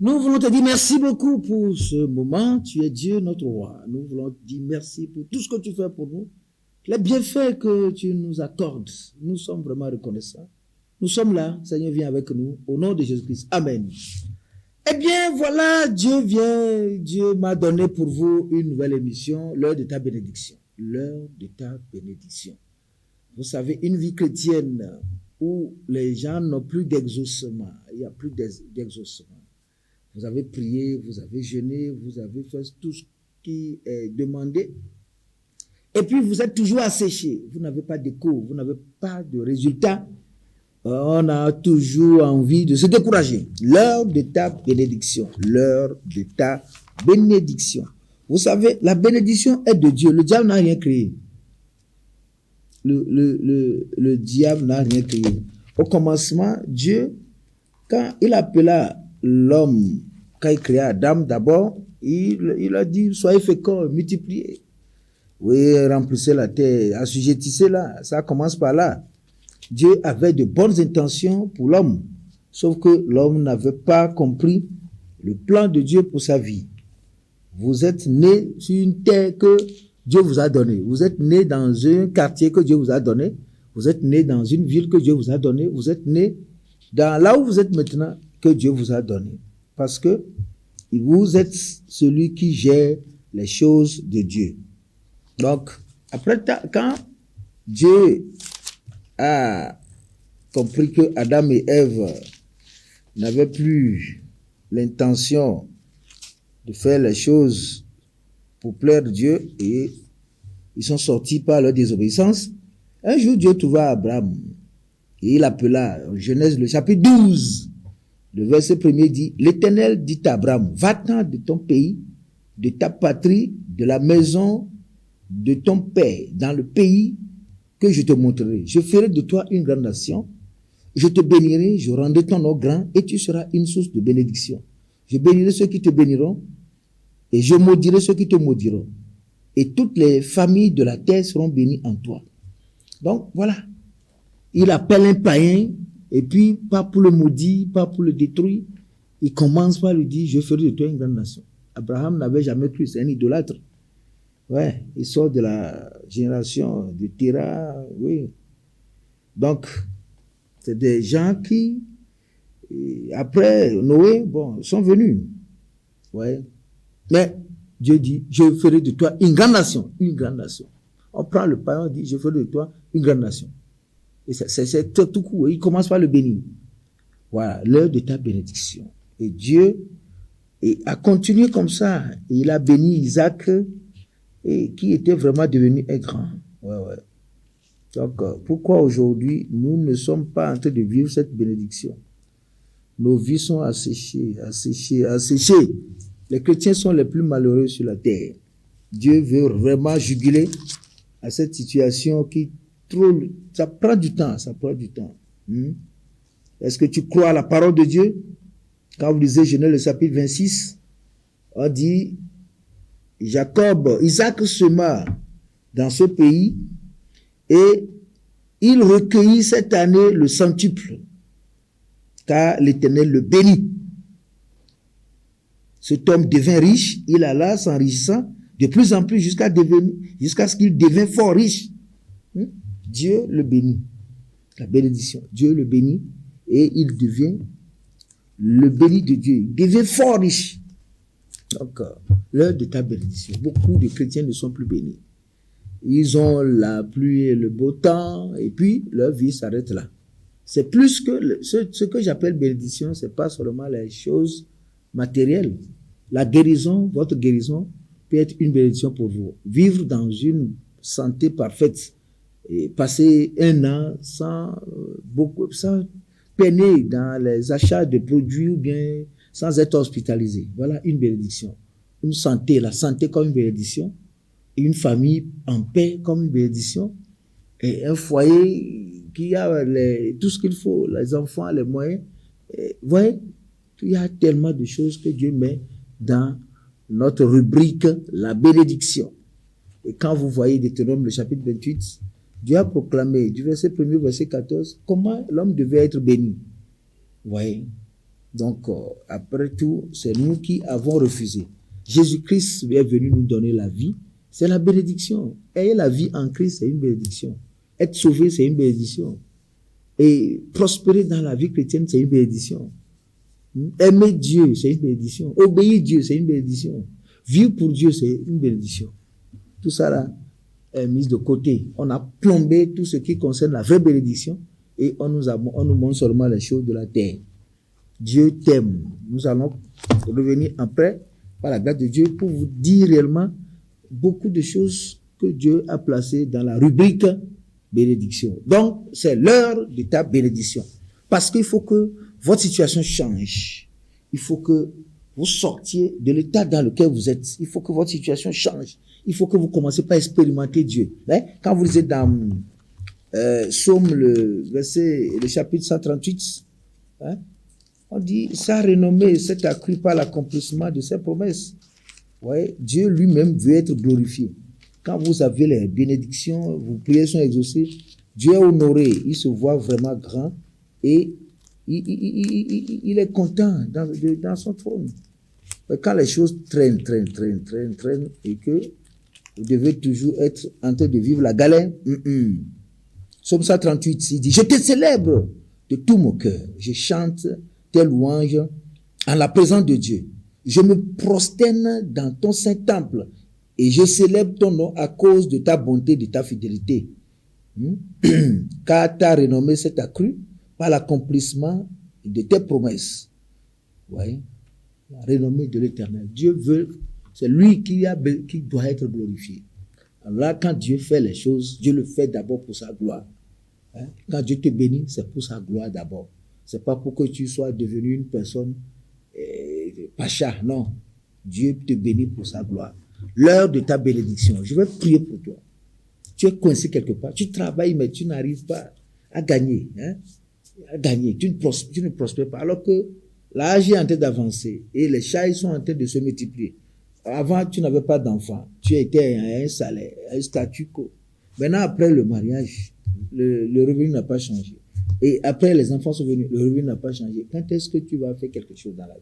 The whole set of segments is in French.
Nous voulons te dire merci beaucoup pour ce moment. Tu es Dieu, notre roi. Nous voulons te dire merci pour tout ce que tu fais pour nous. Les bienfaits que tu nous accordes. Nous sommes vraiment reconnaissants. Nous sommes là. Seigneur, viens avec nous. Au nom de Jésus-Christ. Amen. Eh bien, voilà, Dieu m'a donné pour vous une nouvelle émission, l'heure de ta bénédiction. L'heure de ta bénédiction. Vous savez, une vie chrétienne où les gens n'ont plus d'exaucement. Il n'y a plus d'exaucement. Vous avez prié, vous avez jeûné, vous avez fait tout ce qui est demandé. Et puis, vous êtes toujours asséché. Vous n'avez pas d'écho, vous n'avez pas de résultat. On a toujours envie de se décourager. L'heure de ta bénédiction. L'heure de ta bénédiction. Vous savez, la bénédiction est de Dieu. Le diable n'a rien créé. Le diable n'a rien créé. Au commencement, Dieu, quand il appela l'homme, quand il créa Adam, d'abord, il a dit, soyez féconds, multipliez. Oui, remplissez la terre, assujettissez-la. Ça commence par là. Dieu avait de bonnes intentions pour l'homme, sauf que l'homme n'avait pas compris le plan de Dieu pour sa vie. Vous êtes né sur une terre que Dieu vous a donnée. Vous êtes né dans un quartier que Dieu vous a donné. Vous êtes né dans une ville que Dieu vous a donnée. Vous êtes né dans là où vous êtes maintenant que Dieu vous a donné. Parce que vous êtes celui qui gère les choses de Dieu. Donc, après, quand Dieu a compris que Adam et Ève n'avaient plus l'intention de faire les choses pour plaire Dieu et ils sont sortis par leur désobéissance, un jour Dieu trouva Abraham et il appela, en Genèse le chapitre 12, le verset 1er dit, l'Éternel dit à Abraham, va-t'en de ton pays, de ta patrie, de la maison de ton père, dans le pays que je te montrerai. Je ferai de toi une grande nation. Je te bénirai, je rendrai ton nom grand et tu seras une source de bénédiction. Je bénirai ceux qui te béniront et je maudirai ceux qui te maudiront. Et toutes les familles de la terre seront bénies en toi. Donc, voilà. Il appelle un païen et puis, pas pour le maudire, pas pour le détruire. Il commence par lui dire, je ferai de toi une grande nation. Abraham n'avait jamais cru, c'est un idolâtre. Ouais, il sort de la génération de Terah, oui. Donc, c'est des gens qui, après Noé, bon, sont venus. Ouais. Mais Dieu dit, je ferai de toi une grande nation, une grande nation. On prend le païen, on dit, je ferai de toi une grande nation. Et c'est tout court, il commence par le bénir. Voilà, l'heure de ta bénédiction. Et Dieu a continué comme ça. Et il a béni Isaac, et qui était vraiment devenu un grand. Ouais. Donc, pourquoi aujourd'hui, nous ne sommes pas en train de vivre cette bénédiction? Nos vies sont asséchées. Les chrétiens sont les plus malheureux sur la terre. Dieu veut vraiment juguler à cette situation qui trop, ça prend du temps. Est-ce que tu crois à la parole de Dieu? Quand vous lisez Genèse le chapitre 26, on dit, Isaac sema dans ce pays et il recueillit cette année le centuple, car l'Éternel le bénit. Cet homme devint riche, il alla s'enrichissant de plus en plus jusqu'à ce qu'il devint fort riche. Dieu le bénit. La bénédiction. Dieu le bénit et il devient le béni de Dieu. Il devient fort riche. Donc, l'heure de ta bénédiction. Beaucoup de chrétiens ne sont plus bénis. Ils ont la pluie et le beau temps, et puis leur vie s'arrête là. C'est plus que ce que j'appelle bénédiction, c'est pas seulement les choses matérielles. La guérison, votre guérison, peut être une bénédiction pour vous. Vivre dans une santé parfaite, et passer un an sans peiner dans les achats de produits ou bien sans être hospitalisé. Voilà une bénédiction. Une santé, la santé comme une bénédiction. Et une famille en paix comme une bénédiction. Et un foyer qui a tout ce qu'il faut, les enfants, les moyens. Vous voyez, il y a tellement de choses que Dieu met dans notre rubrique, la bénédiction. Et quand vous voyez Deutéronome, le chapitre 28, Dieu a proclamé, du verset 1er au verset 14, comment l'homme devait être béni. Vous voyez, Donc, après tout, c'est nous qui avons refusé. Jésus-Christ est venu nous donner la vie. C'est la bénédiction. Ayez la vie en Christ, c'est une bénédiction. Être sauvé, c'est une bénédiction. Et prospérer dans la vie chrétienne, c'est une bénédiction. Aimer Dieu, c'est une bénédiction. Obéir Dieu, c'est une bénédiction. Vivre pour Dieu, c'est une bénédiction. Tout ça là est mis de côté. On a plombé tout ce qui concerne la vraie bénédiction et on nous montre seulement les choses de la terre. Dieu t'aime. Nous allons revenir après, par la grâce de Dieu, pour vous dire réellement beaucoup de choses que Dieu a placées dans la rubrique bénédiction. Donc, c'est l'heure de ta bénédiction. Parce qu'il faut que votre situation change. Il faut que vous sortiez de l'état dans lequel vous êtes. Il faut que votre situation change. Il faut que vous commenciez par expérimenter Dieu. Hein? Quand vous lisez dans Psaume, le chapitre 138, hein? On dit, sa renommée s'est accrue par l'accomplissement de ses promesses. Ouais, Dieu lui-même veut être glorifié. Quand vous avez les bénédictions, vos prières sont exaucées, Dieu est honoré, il se voit vraiment grand et il est content dans son trône. Quand les choses traînent et que vous devez toujours être en train de vivre la galère, Psaume 138, il dit, je te célèbre de tout mon cœur, je chante tes louanges en la présence de Dieu. Je me prosterne dans ton saint temple et je célèbre ton nom à cause de ta bonté, de ta fidélité. Car ta renommée s'est accrue par l'accomplissement de tes promesses. Vous voyez? La renommée de l'Éternel. Dieu veut, c'est lui qui doit être glorifié. Alors là, quand Dieu fait les choses, Dieu le fait d'abord pour sa gloire. Hein? Quand Dieu te bénit, c'est pour sa gloire d'abord. C'est pas pour que tu sois devenu une personne pacha, non. Dieu te bénit pour sa gloire. L'heure de ta bénédiction. Je vais prier pour toi. Tu es coincé quelque part. Tu travailles, mais tu n'arrives pas à gagner. Hein? À gagner. Tu ne prospères pas. Alors que l'âge est en train d'avancer et les charges sont en train de se multiplier. Avant, tu n'avais pas d'enfant. Tu étais à un salaire, à un statu quo. Maintenant, après le mariage, le revenu n'a pas changé. Et après, les enfants sont venus, le revenu n'a pas changé. Quand est-ce que tu vas faire quelque chose dans la vie?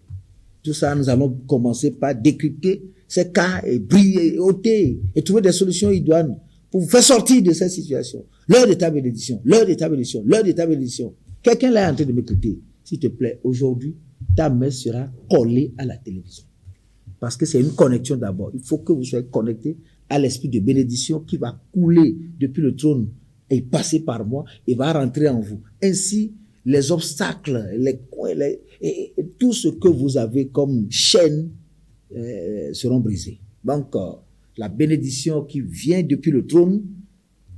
Tout ça, nous allons commencer par décrypter ces cas et briller, et ôter, et trouver des solutions idoines pour vous faire sortir de cette situation. L'heure de ta bénédiction, l'heure de ta bénédiction, l'heure de ta bénédiction. Quelqu'un là est en train de m'écouter. S'il te plaît, aujourd'hui, ta main sera collée à la télévision. Parce que c'est une connexion d'abord. Il faut que vous soyez connecté à l'esprit de bénédiction qui va couler depuis le trône et passer par moi et va rentrer en vous. Ainsi, les obstacles, les coins, et tout ce que vous avez comme chaîne seront brisés. Donc, la bénédiction qui vient depuis le trône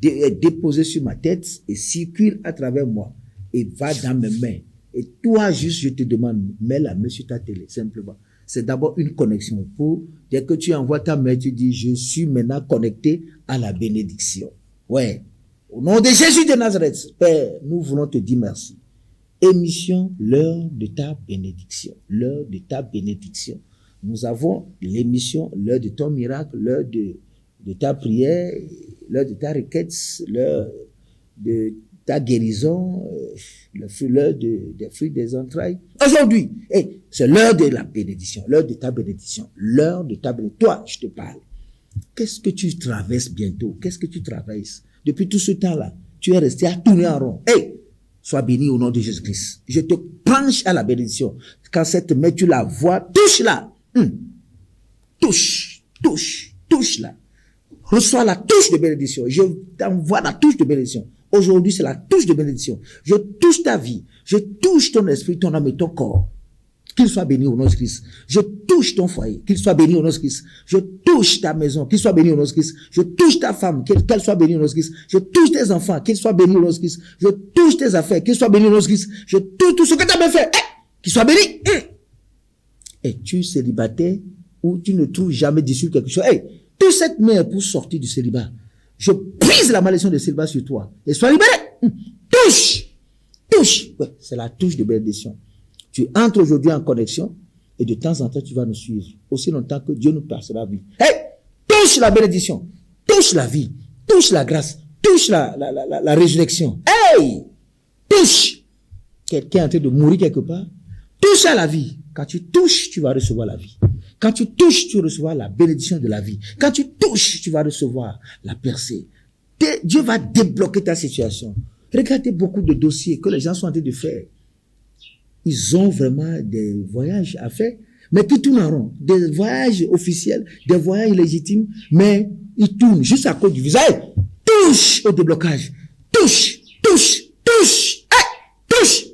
est déposée sur ma tête et circule à travers moi et va dans mes mains. Et toi, juste, je te demande, mets la main sur ta télé, simplement. C'est d'abord une connexion. Dès que tu envoies ta main, tu dis, je suis maintenant connecté à la bénédiction. Ouais. Au nom de Jésus de Nazareth, Père, nous voulons te dire merci. Émission, l'heure de ta bénédiction. L'heure de ta bénédiction. Nous avons l'émission, l'heure de ton miracle, l'heure de ta prière, l'heure de ta requête, l'heure de ta guérison, l'heure des fruits des entrailles. Aujourd'hui, c'est l'heure de la bénédiction, l'heure de ta bénédiction, l'heure de ta bénédiction. Toi, je te parle. Qu'est-ce que tu traverses bientôt? Qu'est-ce que tu traverses? Depuis tout ce temps-là, tu es resté à tourner en rond. Sois béni au nom de Jésus-Christ. Je te penche à la bénédiction. Quand cette main, tu la vois, touche-la. Touche-la. Reçois la touche de bénédiction. Je t'envoie la touche de bénédiction. Aujourd'hui, c'est la touche de bénédiction. Je touche ta vie. Je touche ton esprit, ton âme et ton corps. Qu'il soit béni au nom de Christ. Je touche ton foyer, qu'il soit béni au nom de Christ. Je touche ta maison, qu'il soit béni au nom de Christ. Je touche ta femme, qu'elle soit bénie au nom de Christ. Je touche tes enfants, qu'ils soient bénis au nom de Christ. Je touche tes affaires, qu'ils soient bénis au nom de Christ. Je touche tout ce que tu as bien fait, qu'il soit béni. Es-tu célibataire ou tu ne trouves jamais d'issue quelque chose? Touche cette main pour sortir du célibat. Je brise la malédiction du célibat sur toi et sois libéré. Touche. Ouais, c'est la touche de bénédiction. Tu entres aujourd'hui en connexion et de temps en temps, tu vas nous suivre. Aussi longtemps que Dieu nous passera la vie. Touche la bénédiction. Touche la vie. Touche la grâce. Touche la résurrection. Touche. Quelqu'un est en train de mourir quelque part. Touche à la vie. Quand tu touches, tu vas recevoir la vie. Quand tu touches, tu recevras la bénédiction de la vie. Quand tu touches, tu vas recevoir la percée. Dieu va débloquer ta situation. Regardez beaucoup de dossiers que les gens sont en train de faire. Ils ont vraiment des voyages à faire, mais qui tournent en rond. Des voyages officiels, des voyages légitimes, mais ils tournent juste à cause du visa. Touche au déblocage. Touche, touche, touche, touche.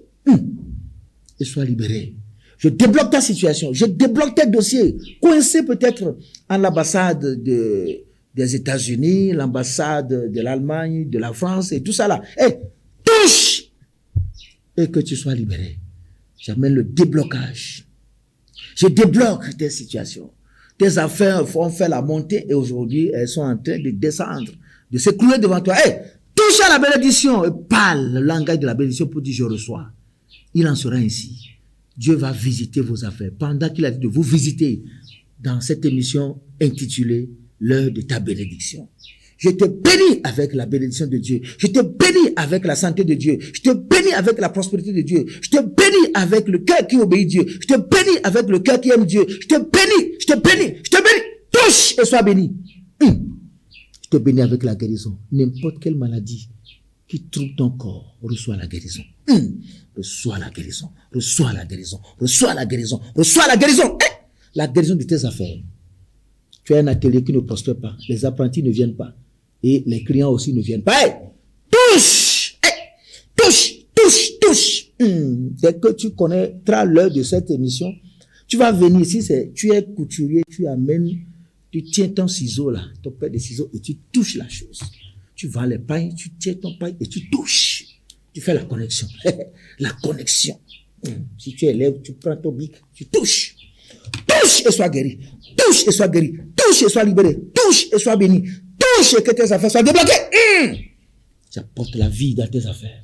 Et sois libéré. Je débloque ta situation. Je débloque tes dossiers. Coincé peut-être en l'ambassade des États-Unis, l'ambassade de l'Allemagne, de la France et tout ça là. Touche! Et que tu sois libéré. J'amène le déblocage. Je débloque tes situations. Tes affaires ont fait la montée et aujourd'hui, elles sont en train de descendre, de s'écrouler devant toi. Touche à la bénédiction et parle le langage de la bénédiction pour dire je reçois. Il en sera ainsi. Dieu va visiter vos affaires. Pendant qu'il a dit de vous visiter dans cette émission intitulée L'heure de ta bénédiction. Je te bénis avec la bénédiction de Dieu. Je te bénis avec la santé de Dieu. Je te bénis avec la prospérité de Dieu. Je te bénis avec le cœur qui obéit Dieu. Je te bénis avec le cœur qui aime Dieu. Je te bénis, je te bénis, je te bénis. Touche et sois béni. Je te bénis avec la guérison. N'importe quelle maladie qui trouble ton corps, reçois la guérison. Reçois la guérison. Reçois la guérison. Reçois la guérison. Reçois la guérison. La guérison de tes affaires. Tu as un atelier qui ne prospère pas. Les apprentis ne viennent pas. Et les clients aussi ne viennent pas. Touche! Touche! Touche! Touche! Dès que tu connaîtras l'heure de cette émission, tu vas venir. Si tu es couturier, tu amènes, tu tiens ton ciseau là, ton paire de ciseaux, et tu touches la chose. Tu vends les pailles, tu tiens ton paille et tu touches. Tu fais la connexion. La connexion. Si tu es élève, tu prends ton bic, tu touches. Touche et sois guéri. Touche et sois guéri. Touche et sois libéré. Touche et sois béni. Touche et que tes affaires soient débloquées. J'apporte la vie dans tes affaires.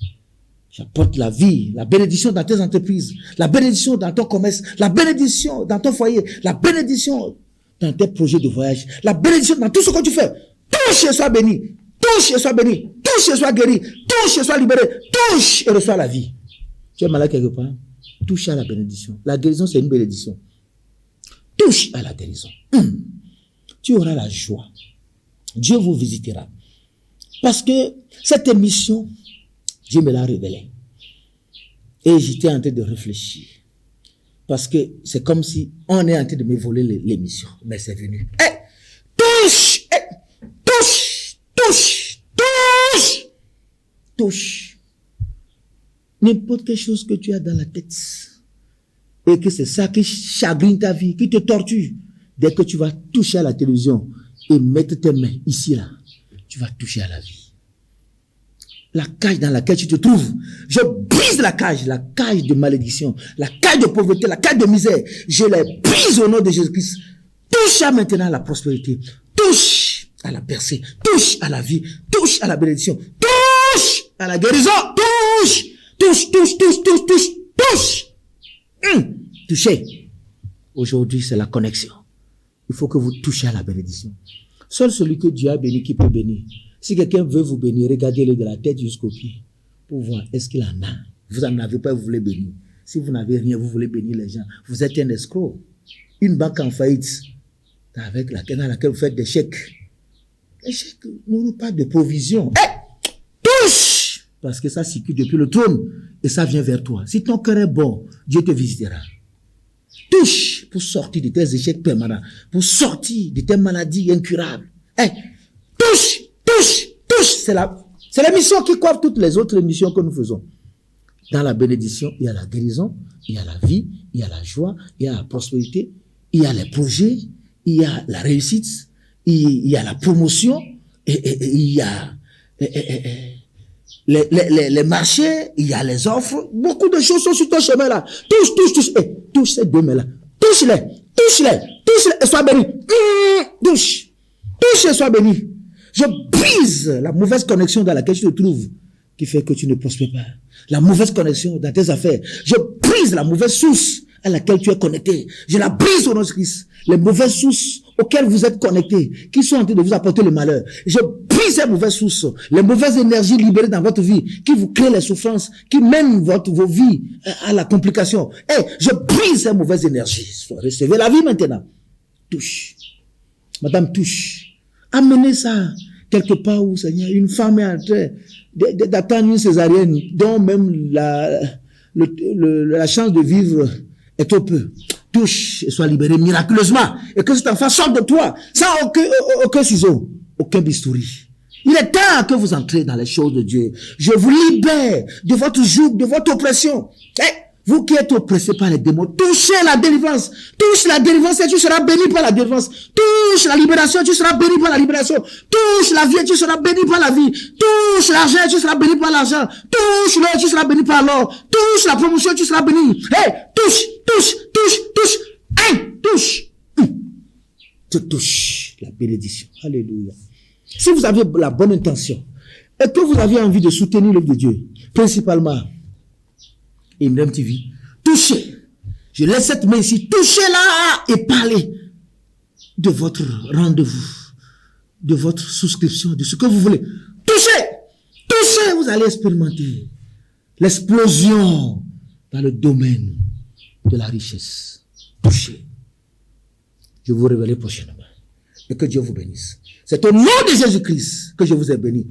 J'apporte la vie, la bénédiction dans tes entreprises, la bénédiction dans ton commerce, la bénédiction dans ton foyer, la bénédiction dans tes projets de voyage, la bénédiction dans tout ce que tu fais. Touche et sois béni. Touche et sois béni. Touche et sois guéri. Touche et sois libéré. Touche et reçois la vie. Tu es malade quelque part? Touche à la bénédiction. La guérison, c'est une bénédiction. Touche à la guérison. Tu auras la joie. Dieu vous visitera. Parce que cette émission, Dieu me l'a révélée. Et j'étais en train de réfléchir. Parce que c'est comme si on est en train de me voler l'émission. Mais c'est venu. Touche! Touche! Touche! Touche! Touche! N'importe quelle chose que tu as dans la tête. Et que c'est ça qui chagrine ta vie, qui te torture. Dès que tu vas toucher à la télévision et mettre tes mains ici, là, tu vas toucher à la vie. La cage dans laquelle tu te trouves, je brise la cage de malédiction, la cage de pauvreté, la cage de misère. Je les brise au nom de Jésus-Christ. Touche à maintenant la prospérité. Touche à la percée. Touche à la vie. Touche à la bénédiction. Touche à la guérison. Touche. Touche, touche, touche, touche, touche, touche. Touchez. Aujourd'hui, c'est la connexion. Il faut que vous touchiez à la bénédiction. Seul celui que Dieu a béni qui peut bénir. Si quelqu'un veut vous bénir, regardez-le de la tête jusqu'aux pieds pour voir est-ce qu'il en a. Vous n'en avez pas, vous voulez bénir. Si vous n'avez rien, vous voulez bénir les gens. Vous êtes un escroc. Une banque en faillite dans laquelle vous faites des chèques. Les chèques n'ont pas de provision. Touche! Parce que ça circule depuis le trône et ça vient vers toi. Si ton cœur est bon, Dieu te visitera. Touche pour sortir de tes échecs permanents, pour sortir de tes maladies incurables. Touche, touche, touche. C'est la mission qui coiffe toutes les autres missions que nous faisons. Dans la bénédiction, il y a la guérison, il y a la vie, il y a la joie, il y a la prospérité, il y a les projets, il y a la réussite, il y a la promotion, et il y a les marchés, il y a les offres. Beaucoup de choses sont sur ton chemin là. Touche, touche, touche. Touche ces deux mains-là. Touche-les, touche-les, touche-les et sois béni. Touche, touche et sois béni. Je brise la mauvaise connexion dans laquelle tu te trouves qui fait que tu ne prospères pas. La mauvaise connexion dans tes affaires. Je brise la mauvaise source à laquelle tu es connecté. Je la brise au nom de Christ. Les mauvaises sources auxquelles vous êtes connectés, qui sont en train de vous apporter le malheur. Je brise ces mauvaises sources, les mauvaises énergies libérées dans votre vie, qui vous créent les souffrances, qui mènent vos vies à la complication. Je brise ces mauvaises énergies. Recevez la vie maintenant. Touche. Madame, touche. Amenez ça quelque part où, Seigneur, une femme est en train d'attendre une césarienne, dont même la chance de vivre est trop peu. Touche et sois libéré miraculeusement. Et que cet enfant sorte de toi, sans aucun ciseau, aucun bistouri. Il est temps que vous entrez dans les choses de Dieu. Je vous libère de votre joug, de votre oppression. Vous qui êtes oppressés par les démons, touchez la délivrance. Touche la délivrance et tu seras béni par la délivrance. Touche la libération, tu seras béni par la libération. Touche la vie, tu seras béni par la vie. Touche l'argent, tu seras béni par l'argent. Touche l'or, tu seras béni par l'or. Touche la promotion, tu seras béni. Touche. Touche. Tu touches la bénédiction. Alléluia. Si vous avez la bonne intention et que vous avez envie de soutenir l'œuvre de Dieu, principalement Imrem TV, touchez. Je laisse cette main ici, touchez-la et parlez de votre rendez-vous, de votre souscription, de ce que vous voulez. Touchez, vous allez expérimenter l'explosion dans le domaine de la richesse. Touchez. Je vous révélerai prochainement. Et que Dieu vous bénisse. C'est au nom de Jésus-Christ que je vous ai béni.